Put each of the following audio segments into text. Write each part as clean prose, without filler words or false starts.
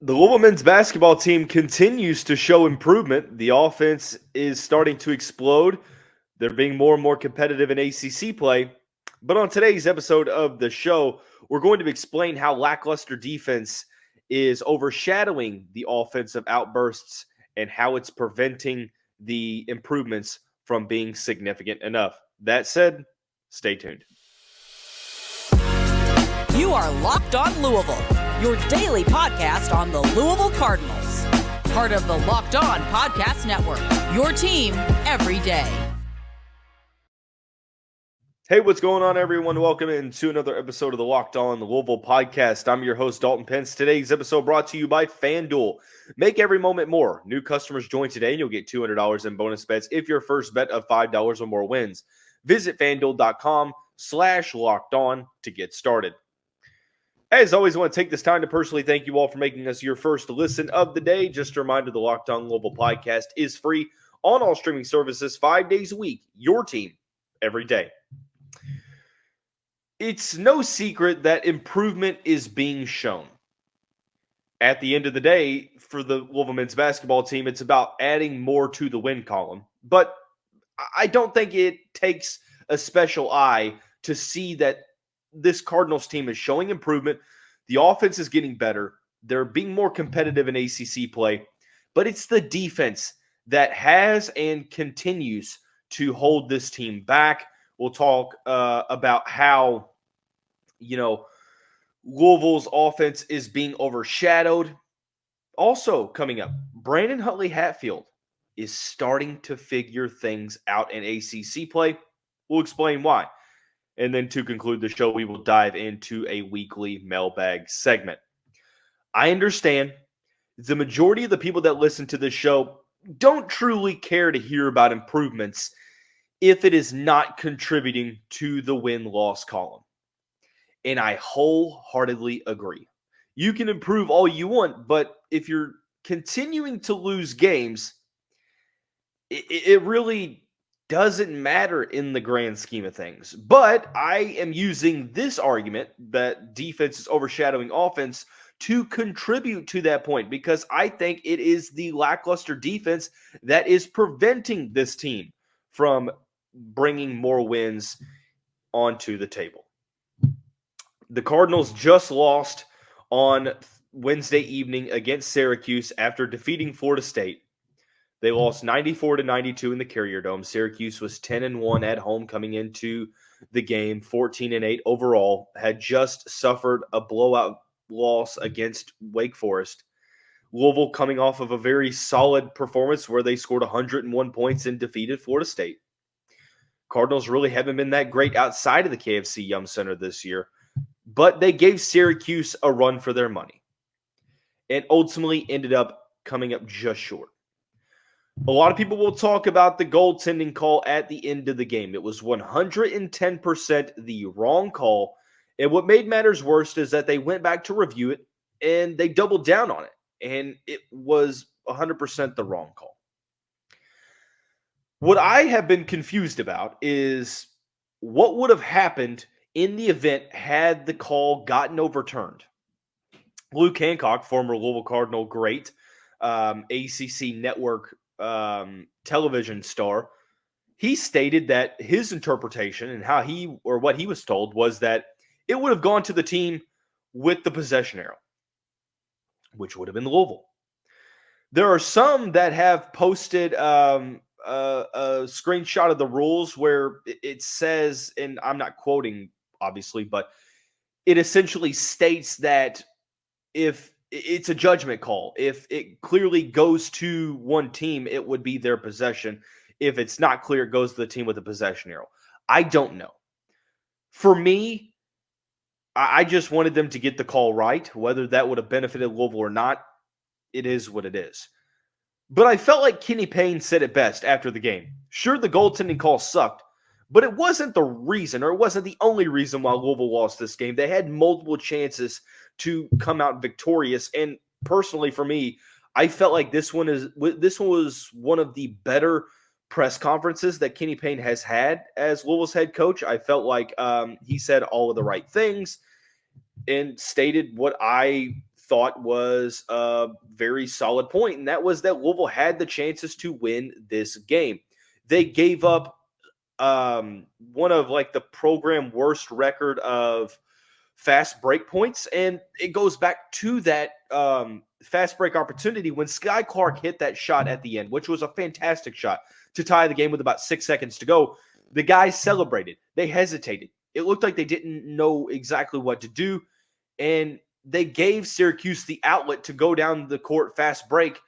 The Louisville men's basketball team continues to show improvement. The offense is starting to explode. They're being more and more competitive in ACC play. But on today's episode of the show, we're going to explain how lackluster defense is overshadowing the offensive outbursts and how it's preventing the improvements from being significant enough. That said, stay tuned. You are Locked On Louisville, your daily podcast on the Louisville Cardinals. Part of the Locked On Podcast Network, your team every day. Hey, what's going on, everyone? Welcome into another episode of the Locked On Louisville podcast. I'm your host, Dalton Pence. Today's episode brought to you by FanDuel. Make every moment more. New customers join today and you'll get $200 in bonus bets if your first bet of $5 or more wins. Visit FanDuel.com/LockedOn to get started. As always, I want to take this time to personally thank you all for making us your first listen of the day. Just a reminder, the Locked On Louisville podcast is free on all streaming services 5 days a week. Your team every day. It's no secret that improvement is being shown. At the end of the day, for the Louisville men's basketball team, it's about adding more to the win column. But I don't think it takes a special eye to see that this Cardinals team is showing improvement. The offense is getting better. They're being more competitive in ACC play. But it's the defense that has and continues to hold this team back. We'll talk about how, Louisville's offense is being overshadowed. Also coming up, Brandon Huntley-Hatfield is starting to figure things out in ACC play. We'll explain why. And then to conclude the show, we will dive into a weekly mailbag segment. I understand the majority of the people that listen to this show don't truly care to hear about improvements if it is not contributing to the win-loss column. And I wholeheartedly agree. You can improve all you want, but if you're continuing to lose games, it really doesn't matter in the grand scheme of things. But I am using this argument that defense is overshadowing offense to contribute to that point, because I think it is the lackluster defense that is preventing this team from bringing more wins onto the table. The Cardinals just lost on Wednesday evening against Syracuse after defeating Florida State. They lost 94-92 in the Carrier Dome. Syracuse was 10-1 at home coming into the game, 14-8 overall, had just suffered a blowout loss against Wake Forest. Louisville coming off of a very solid performance where they scored 101 points and defeated Florida State. Cardinals really haven't been that great outside of the KFC Yum Center this year, but they gave Syracuse a run for their money and ultimately ended up coming up just short. A lot of people will talk about the goaltending call at the end of the game. It was 110% the wrong call. And what made matters worse is that they went back to review it and they doubled down on it. And it was 100% the wrong call. What I have been confused about is what would have happened in the event had the call gotten overturned. Luke Hancock, former Louisville Cardinal great, ACC network television star, he stated that his interpretation and what he was told was that it would have gone to the team with the possession arrow, which would have been Louisville. There are some that have posted a screenshot of the rules where it says, and I'm not quoting obviously, but it essentially states that if it's a judgment call, if it clearly goes to one team, it would be their possession. If it's not clear, it goes to the team with a possession arrow. I don't know. For me, I just wanted them to get the call right. Whether that would have benefited Louisville or not, it is what it is. But I felt like Kenny Payne said it best after the game. Sure, the goaltending call sucked, but it wasn't the reason, or it wasn't the only reason why Louisville lost this game. They had multiple chances to come out victorious. And personally, for me, I felt like this one was one of the better press conferences that Kenny Payne has had as Louisville's head coach. I felt like he said all of the right things and stated what I thought was a very solid point, and that was that Louisville had the chances to win this game. They gave up one of like the program worst record of fast break points, and it goes back to that fast break opportunity when Sky Clark hit that shot at the end, which was a fantastic shot to tie the game with about 6 seconds to go. The guys celebrated. They hesitated. It looked like they didn't know exactly what to do, and they gave Syracuse the outlet to go down the court fast break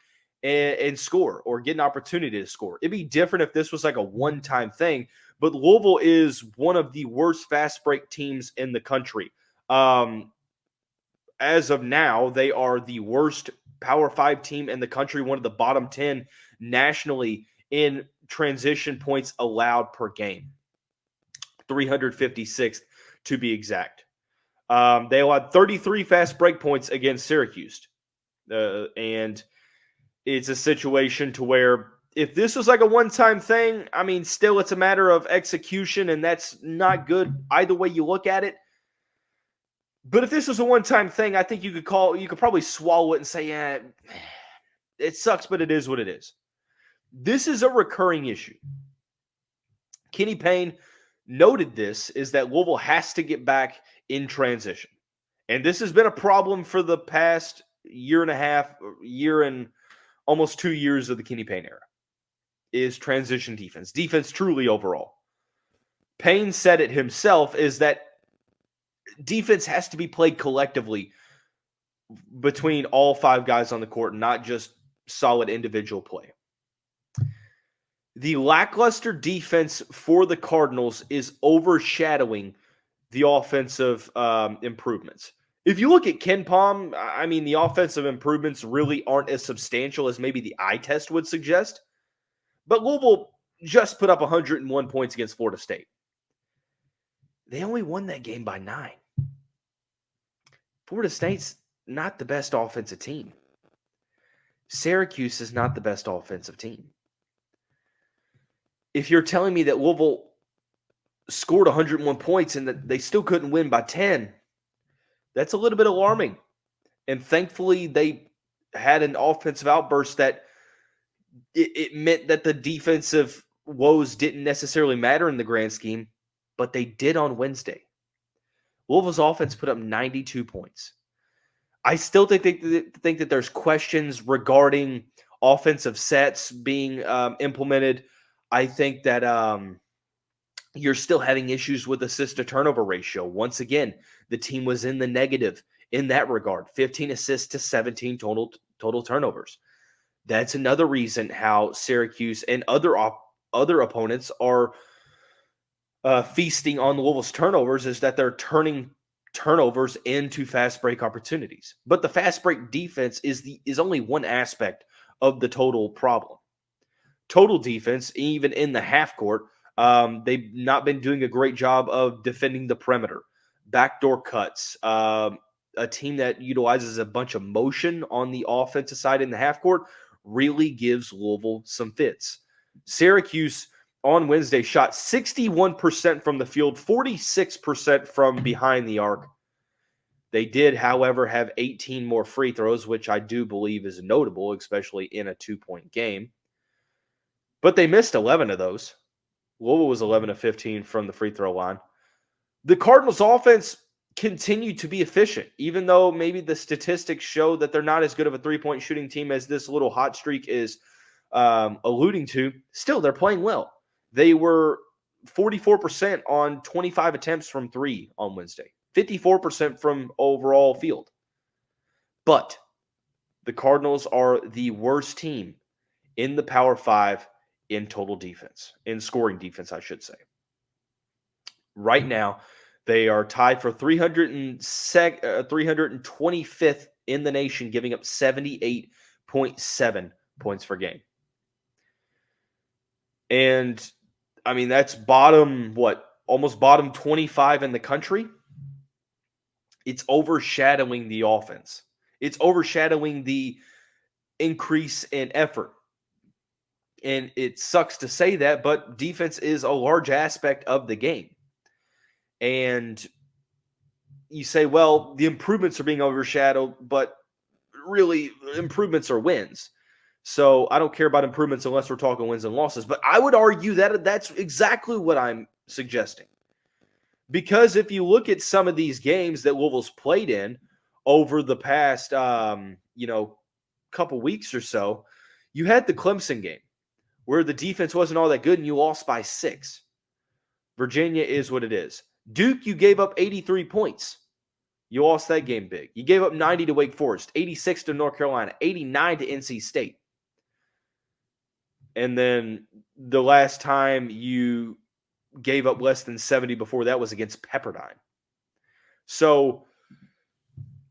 and score or get an opportunity to score. It'd be different if this was like a one-time thing, but Louisville is one of the worst fast break teams in the country. As of now, they are the worst Power 5 team in the country, one of the bottom 10 nationally in transition points allowed per game. 356th to be exact. They allowed 33 fast break points against Syracuse. And it's a situation to where if this was like a one-time thing, I mean, still it's a matter of execution, and that's not good either way you look at it. But if this was a one-time thing, I think you could probably swallow it and say, yeah, it sucks, but it is what it is. This is a recurring issue. Kenny Payne noted this, is that Louisville has to get back in transition. And this has been a problem for the past year and almost 2 years of the Kenny Payne era, is transition defense. Defense truly overall. Payne said it himself, is that defense has to be played collectively between all 5 guys on the court, not just solid individual play. The lackluster defense for the Cardinals is overshadowing the offensive improvements. If you look at KenPom, I mean, the offensive improvements really aren't as substantial as maybe the eye test would suggest. But Louisville just put up 101 points against Florida State. They only won that game by 9. Florida State's not the best offensive team. Syracuse is not the best offensive team. If you're telling me that Louisville scored 101 points and that they still couldn't win by 10, that's a little bit alarming. And thankfully, they had an offensive outburst that it meant that the defensive woes didn't necessarily matter in the grand scheme, but they did on Wednesday. Louisville's offense put up 92 points. I still think that there's questions regarding offensive sets being implemented. I think that you're still having issues with assist-to-turnover ratio. Once again, the team was in the negative in that regard. 15 assists to 17 total turnovers. That's another reason how Syracuse and other opponents are feasting on Louisville's turnovers, is that they're turning turnovers into fast break opportunities. But the fast break defense is only one aspect of the total problem. Total defense, even in the half court, they've not been doing a great job of defending the perimeter. Backdoor cuts, a team that utilizes a bunch of motion on the offensive side in the half court really gives Louisville some fits. Syracuse on Wednesday shot 61% from the field, 46% from behind the arc. They did, however, have 18 more free throws, which I do believe is notable, especially in a 2-point game. But they missed 11 of those. Louisville was 11 of 15 from the free throw line. The Cardinals' offense continued to be efficient, even though maybe the statistics show that they're not as good of a three-point shooting team as this little hot streak is alluding to. Still, they're playing well. They were 44% on 25 attempts from 3 on Wednesday, 54% from overall field. But the Cardinals are the worst team in the Power 5 in total defense, in scoring defense, I should say. Right now, they are tied for 325th in the nation, giving up 78.7 points per game. And, I mean, that's almost bottom 25 in the country. It's overshadowing the offense. It's overshadowing the increase in effort. And it sucks to say that, but defense is a large aspect of the game. And you say, well, the improvements are being overshadowed, but really improvements are wins. So I don't care about improvements unless we're talking wins and losses. But I would argue that that's exactly what I'm suggesting. Because if you look at some of these games that Louisville's played in over the past, couple weeks or so, you had the Clemson game where the defense wasn't all that good and you lost by 6. Virginia is what it is. Duke, you gave up 83 points. You lost that game big. You gave up 90 to Wake Forest, 86 to North Carolina, 89 to NC State. And then the last time you gave up less than 70 before that was against Pepperdine. So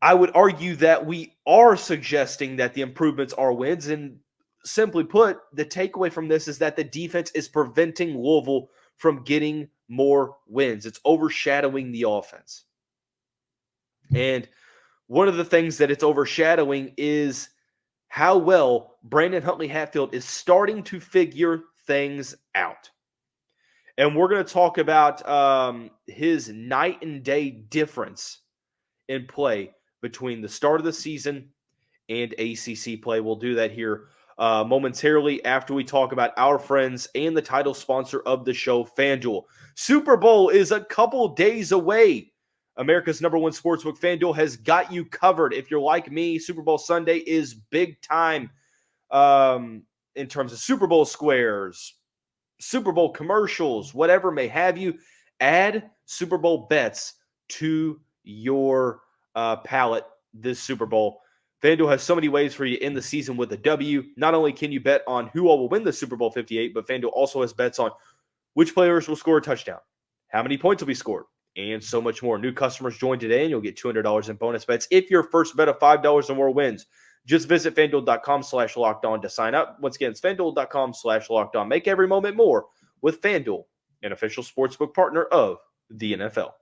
I would argue that we are suggesting that the improvements are wins. And simply put, the takeaway from this is that the defense is preventing Louisville from getting more wins. It's overshadowing the offense. And one of the things that it's overshadowing is how well Brandon Huntley-Hatfield is starting to figure things out. And we're going to talk about his night and day difference in play between the start of the season and ACC play. We'll do that here momentarily after we talk about our friends and the title sponsor of the show, FanDuel. Super Bowl is a couple days away. America's #1 sportsbook, FanDuel, has got you covered. If you're like me, Super Bowl Sunday is big time in terms of Super Bowl squares, Super Bowl commercials, whatever may have you. Add Super Bowl bets to your palette this Super Bowl. FanDuel has so many ways for you in the season with a W. Not only can you bet on who all will win the Super Bowl 58, but FanDuel also has bets on which players will score a touchdown, how many points will be scored, and so much more. New customers join today, and you'll get $200 in bonus bets if your first bet of $5 or more wins. Just visit FanDuel.com/lockedon to sign up. Once again, it's FanDuel.com/lockedon. Make every moment more with FanDuel, an official sportsbook partner of the NFL.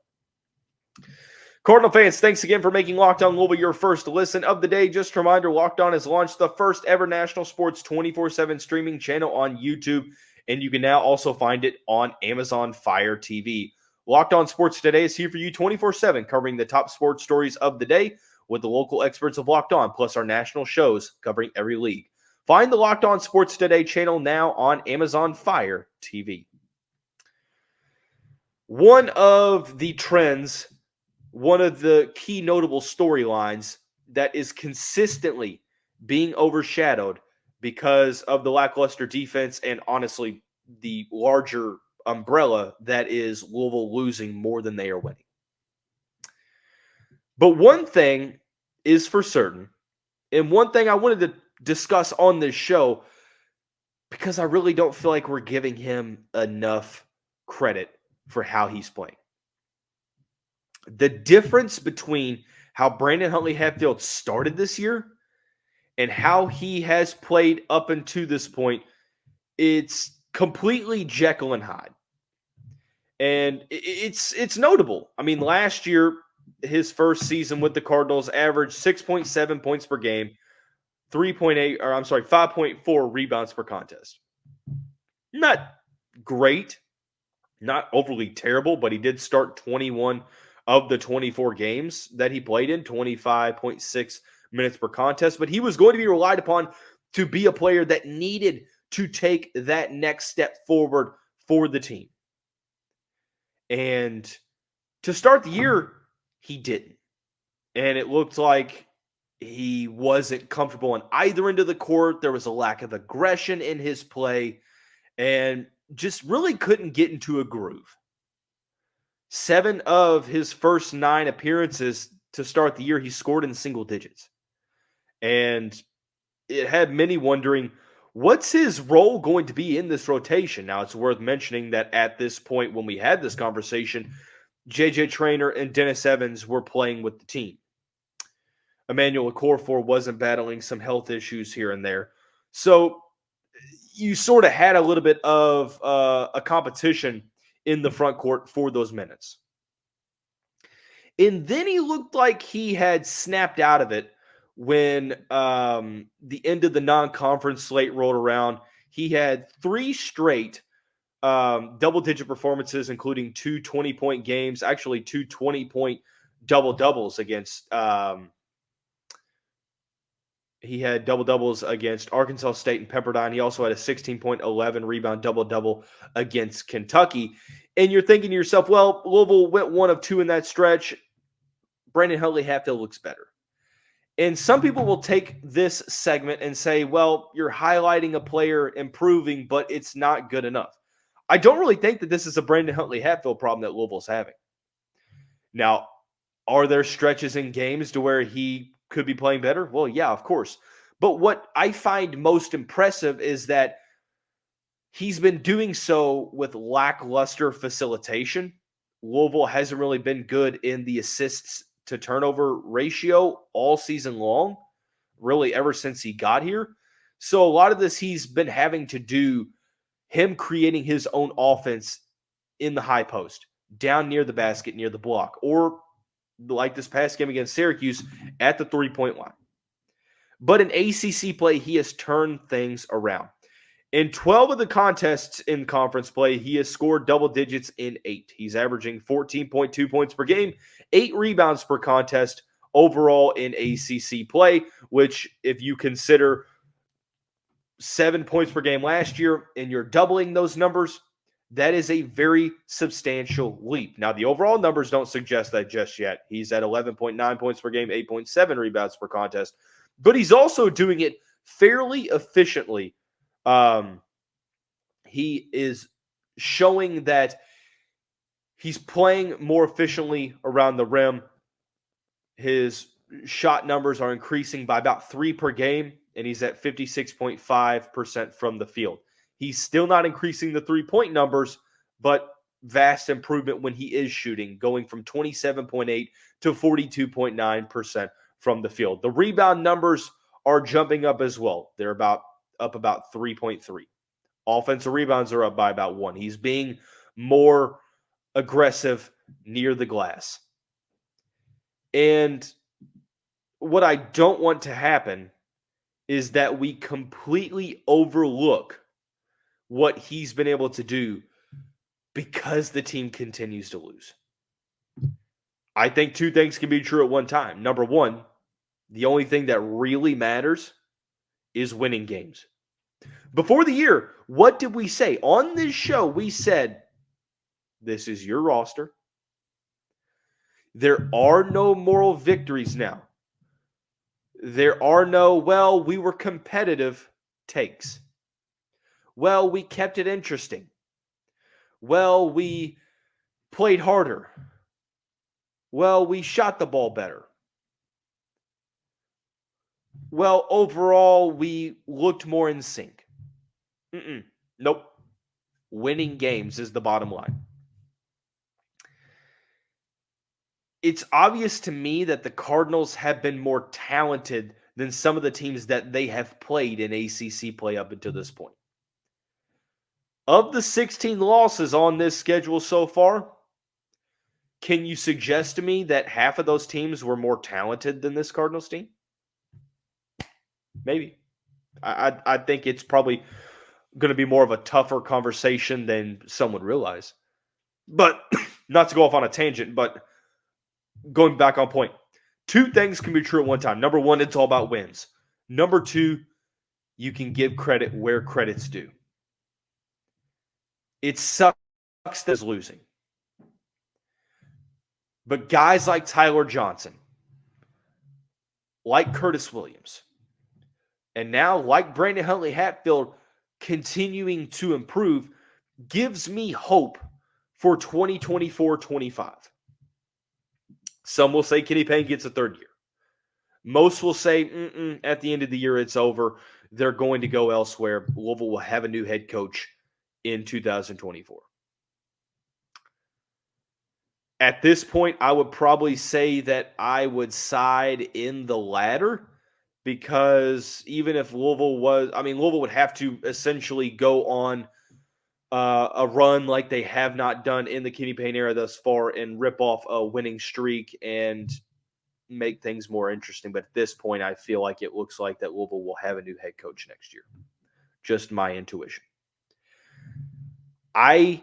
Cardinal fans, thanks again for making Locked On Louisville your first listen of the day. Just a reminder, Locked On has launched the first ever national sports 24/7 streaming channel on YouTube, and you can now also find it on Amazon Fire TV. Locked On Sports Today is here for you 24/7, covering the top sports stories of the day with the local experts of Locked On, plus our national shows covering every league. Find the Locked On Sports Today channel now on Amazon Fire TV. One of the trends, one of the key notable storylines that is consistently being overshadowed because of the lackluster defense and honestly the larger umbrella that is Louisville losing more than they are winning. But one thing is for certain, and one thing I wanted to discuss on this show, because I really don't feel like we're giving him enough credit for how he's playing. The difference between how Brandon Huntley-Hatfield started this year and how he has played up until this point, it's completely Jekyll and Hyde. And it's notable. I mean, last year, his first season with the Cardinals averaged 6.7 points per game, 5.4 rebounds per contest. Not great, not overly terrible, but he did start 21 of the 24 games that he played in, 25.6 minutes per contest. But he was going to be relied upon to be a player that needed to take that next step forward for the team. And to start the year, he didn't. And it looked like he wasn't comfortable on either end of the court. There was a lack of aggression in his play and just really couldn't get into a groove. 7 of his first 9 appearances to start the year, he scored in single digits. And it had many wondering, what's his role going to be in this rotation? Now, it's worth mentioning that at this point when we had this conversation, J.J. Traynor and Dennis Evans were playing with the team. Emmanuel Okorafor wasn't battling some health issues here and there. So you sort of had a little bit of a competition in the front court for those minutes. And then he looked like he had snapped out of it when the end of the non-conference slate rolled around. He had 3 straight double-digit performances, including 2 20-point games, actually 2 20-point double-doubles against He had double-doubles against Arkansas State and Pepperdine. He also had a 16.11 rebound double-double against Kentucky. And you're thinking to yourself, well, Louisville went 1 of 2 in that stretch. Brandon Huntley-Hatfield looks better. And some people will take this segment and say, well, you're highlighting a player improving, but it's not good enough. I don't really think that this is a Brandon Huntley-Hatfield problem that Louisville's having. Now, are there stretches in games to where he could be playing better? Well, yeah, of course. But what I find most impressive is that he's been doing so with lackluster facilitation. Louisville hasn't really been good in the assists to turnover ratio all season long, really ever since he got here. So a lot of this he's been having to do him creating his own offense in the high post, down near the basket, near the block, or like this past game against Syracuse at the 3-point line. But in ACC play, he has turned things around. In 12 of the contests in conference play, he has scored double digits in 8. He's averaging 14.2 points per game, 8 rebounds per contest overall in ACC play, which if you consider 7 points per game last year and you're doubling those numbers, that is a very substantial leap. Now, the overall numbers don't suggest that just yet. He's at 11.9 points per game, 8.7 rebounds per contest, but he's also doing it fairly efficiently. He is showing that he's playing more efficiently around the rim. His shot numbers are increasing by about 3 per game, and he's at 56.5% from the field. He's still not increasing the three-point numbers, but vast improvement when he is shooting, going from 27.8 to 42.9% from the field. The rebound numbers are jumping up as well. They're up about 3.3. Offensive rebounds are up by about 1. He's being more aggressive near the glass. And what I don't want to happen is that we completely overlook what he's been able to do because the team continues to lose. I think 2 things can be true at one time. Number 1, the only thing that really matters is winning games. Before the year, what did we say? On this show, we said, this is your roster. There are no moral victories now. There are no, well, we were competitive takes. Well, we kept it interesting. Well, we played harder. Well, we shot the ball better. Well, overall, we looked more in sync. Nope. Winning games is the bottom line. It's obvious to me that the Cardinals have been more talented than some of the teams that they have played in ACC play up until this point. Of the 16 losses on this schedule so far, can you suggest to me that half of those teams were more talented than this Cardinals team? Maybe. I think it's probably going to be more of a tougher conversation than some would realize. But not to go off on a tangent, but going back on point, 2 things can be true at one time. Number 1, it's all about wins. Number 2, you can give credit where credit's due. It sucks that it's losing. But guys like Ty-Laur Johnson, like Curtis Williams, and now like Brandon Huntley-Hatfield continuing to improve gives me hope for 2024-25. Some will say Kenny Payne gets a 3rd year. Most will say, at the end of the year, it's over. They're going to go elsewhere. Louisville will have a new head coach in 2024. At this point, I would probably say that I would side in the latter, because even if Louisville would have to essentially go on a run like they have not done in the Kenny Payne era thus far and rip off a winning streak and make things more interesting. But at this point, I feel like it looks like that Louisville will have a new head coach next year. Just my intuition. I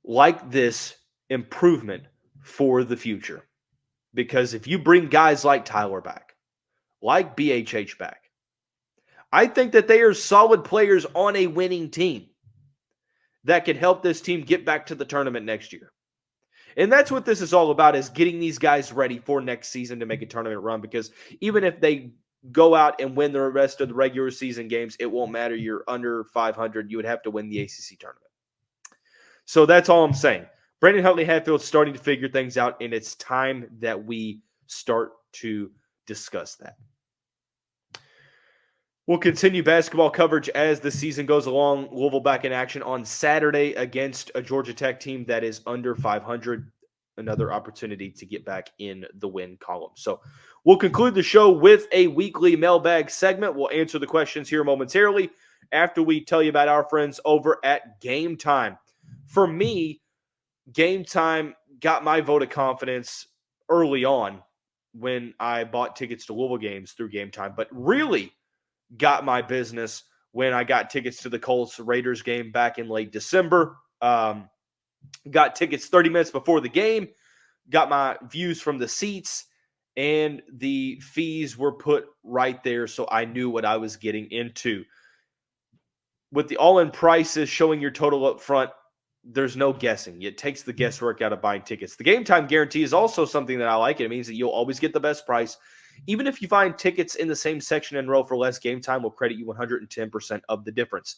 like this improvement for the future, because if you bring guys like Ty-Laur back, like BHH back, I think that they are solid players on a winning team that can help this team get back to the tournament next year. And that's what this is all about, is getting these guys ready for next season to make a tournament run. Because even if they go out and win the rest of the regular season games, it won't matter. You're under 500. You would have to win the ACC tournament. So that's all I'm saying. Brandon Huntley-Hatfield starting to figure things out, and it's time that we start to discuss that. We'll continue basketball coverage as the season goes along. Louisville back in action on Saturday against a Georgia Tech team that is under 500. Another opportunity to get back in the win column. So we'll conclude the show with a weekly mailbag segment. We'll answer the questions here momentarily after we tell you about our friends over at Gametime. For me, Gametime got my vote of confidence early on when I bought tickets to Louisville games through Gametime, but really got my business when I got tickets to the Colts-Raiders game back in late December. Got tickets 30 minutes before the game, got my views from the seats, and the fees were put right there, so I knew what I was getting into. With the all-in prices showing your total up front, there's no guessing. It takes the guesswork out of buying tickets. The Gametime guarantee is also something that I like. It means that you'll always get the best price. Even if you find tickets in the same section and row for less, Gametime will credit you 110% of the difference.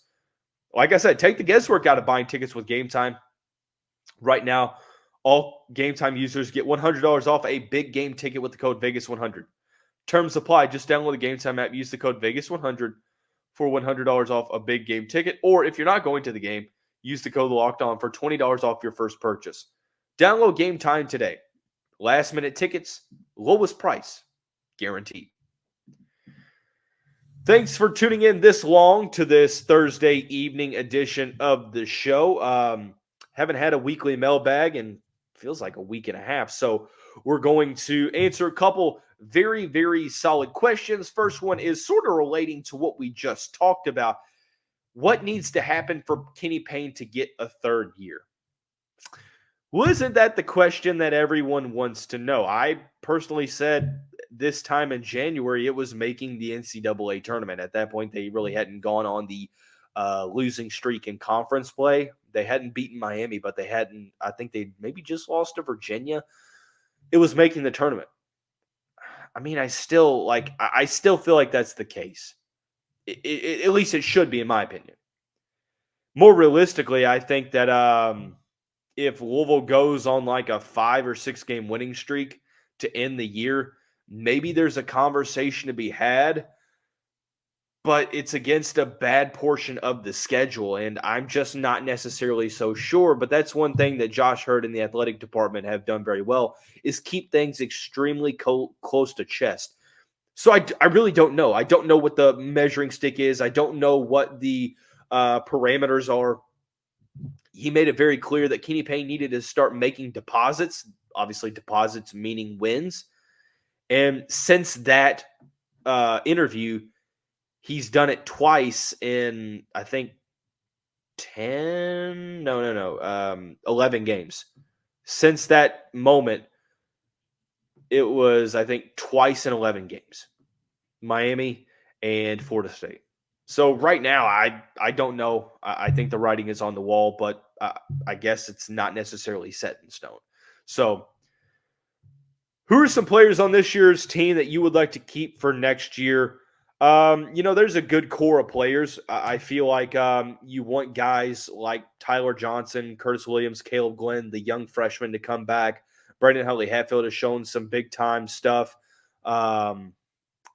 Like I said, take the guesswork out of buying tickets with Gametime. Right now, all Gametime users get $100 off a big game ticket with the code Vegas100. Terms apply. Just download the Gametime app. Use the code Vegas100 for $100 off a big game ticket. Or if you're not going to the game, use the code Locked On for $20 off your first purchase. Download Gametime today. Last minute tickets, lowest price, guaranteed. Thanks for tuning in this long to this Thursday evening edition of the show. Haven't had a weekly mailbag in feels like a week and a half. So we're going to answer a couple very, very solid questions. First one is sort of relating to what we just talked about. What needs to happen for Kenny Payne to get a third year? Well, isn't that the question that everyone wants to know? I personally said this time in January it was making the NCAA tournament. At that point, they really hadn't gone on the losing streak in conference play. They hadn't beaten Miami, but they hadn't, I think they maybe just lost to Virginia. It was making the tournament. I mean, I still feel like that's the case. At least it should be, in my opinion. More realistically, I think that if Louisville goes on like a 5 or 6 game winning streak to end the year, maybe there's a conversation to be had, but it's against a bad portion of the schedule, and I'm just not necessarily so sure. But that's one thing that Josh Hurd and the athletic department have done very well, is keep things extremely close to chest. So I really don't know. I don't know what the measuring stick is. I don't know what the parameters are. He made it very clear that Kenny Payne needed to start making deposits, obviously deposits meaning wins. And since that interview, he's done it twice in, I think, 11 games. Since that moment, it was, I think, twice in 11 games. Miami and Florida State. So right now, I don't know. I think the writing is on the wall, but I guess it's not necessarily set in stone. So who are some players on this year's team that you would like to keep for next year? There's a good core of players. I feel like you want guys like Ty-Laur Johnson, Curtis Williams, Caleb Glenn, the young freshmen to come back. Brandon Huntley-Hatfield has shown some big-time stuff.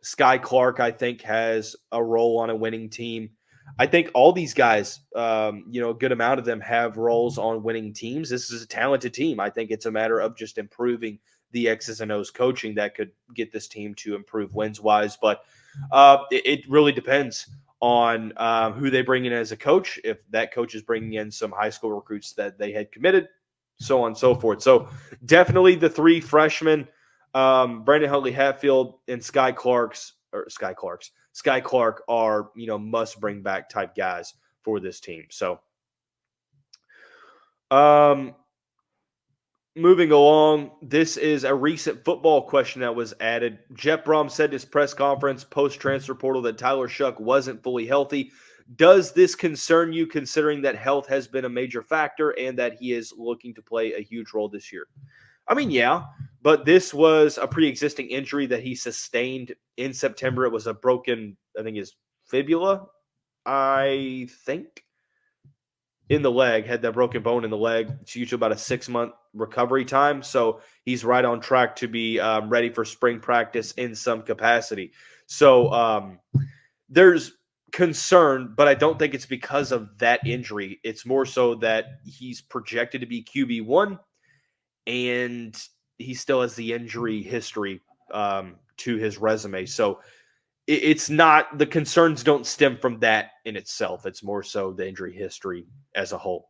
Sky Clark, I think, has a role on a winning team. I think all these guys, a good amount of them have roles on winning teams. This is a talented team. I think it's a matter of just improving the X's and O's coaching that could get this team to improve wins-wise. But it really depends on who they bring in as a coach. If that coach is bringing in some high school recruits that they had committed, so on and so forth. So definitely the 3 freshmen, Brandon Huntley-Hatfield and Sky Clark are, must bring back type guys for this team. So, moving along, this is a recent football question that was added. Jeff Brom said in his press conference post-transfer portal that Ty-Laur wasn't fully healthy. Does this concern you, considering that health has been a major factor and that he is looking to play a huge role this year? I mean, yeah, but this was a pre-existing injury that he sustained in September. It was a broken, I think, his fibula, in the leg, had that broken bone in the leg. It's usually about a 6-month recovery time. So he's right on track to be ready for spring practice in some capacity. So there's concern, but I don't think it's because of that injury. It's more so that he's projected to be QB1 and he still has the injury history to his resume. So it's not, the concerns don't stem from that in itself. It's more so the injury history as a whole.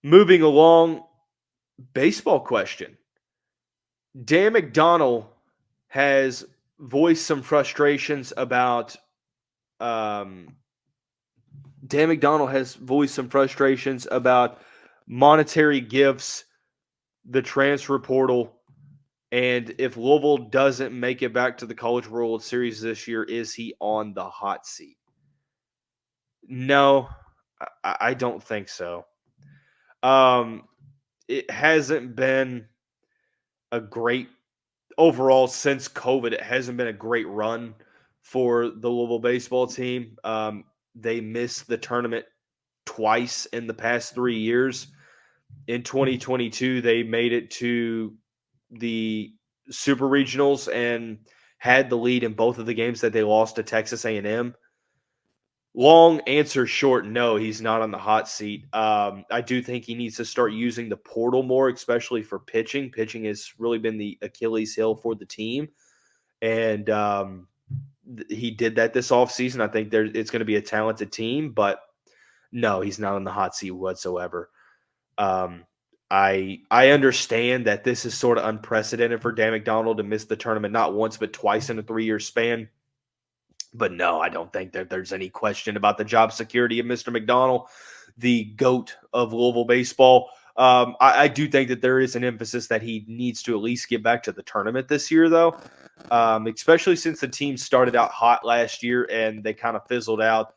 Moving along, baseball question. Dan McDonnell has voiced some frustrations about monetary gifts, the transfer portal, and if Louisville doesn't make it back to the College World Series this year, is he on the hot seat? No, I don't think so. It hasn't been a great overall since COVID. It hasn't been a great run for the Louisville baseball team. They missed the tournament twice in the past 3 years. In 2022, they made it to the Super Regionals and had the lead in both of the games that they lost to Texas A&M. Long answer short, no, he's not on the hot seat. I do think he needs to start using the portal more, especially for pitching. Pitching has really been the Achilles heel for the team. And he did that this offseason. I think it's going to be a talented team, but no, he's not on the hot seat whatsoever. I understand that this is sort of unprecedented for Dan McDonnell to miss the tournament not once but twice in a 3-year span. But no, I don't think that there's any question about the job security of Mr. McDonnell, the GOAT of Louisville baseball. I do think that there is an emphasis that he needs to at least get back to the tournament this year, though, especially since the team started out hot last year and they kind of fizzled out,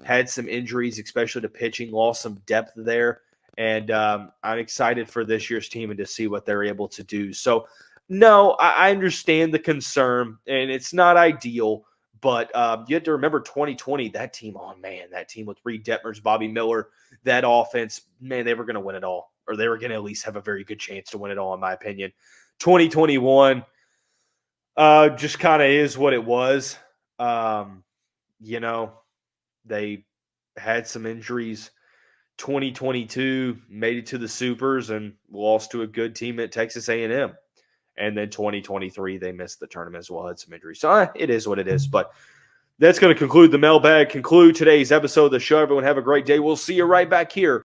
had some injuries, especially to pitching, lost some depth there. And I'm excited for this year's team and to see what they're able to do. So, no, I understand the concern, and it's not ideal. But you have to remember 2020, that team with Reed Detmers, Bobby Miller, that offense, man, they were going to win it all. Or they were going to at least have a very good chance to win it all, in my opinion. 2021 just kind of is what it was. They had some injuries. 2022 made it to the Supers and lost to a good team at Texas A&M. And then 2023, they missed the tournament as well, had some injuries. So it is what it is. But that's going to conclude the mailbag, conclude today's episode of the show. Everyone have a great day. We'll see you right back here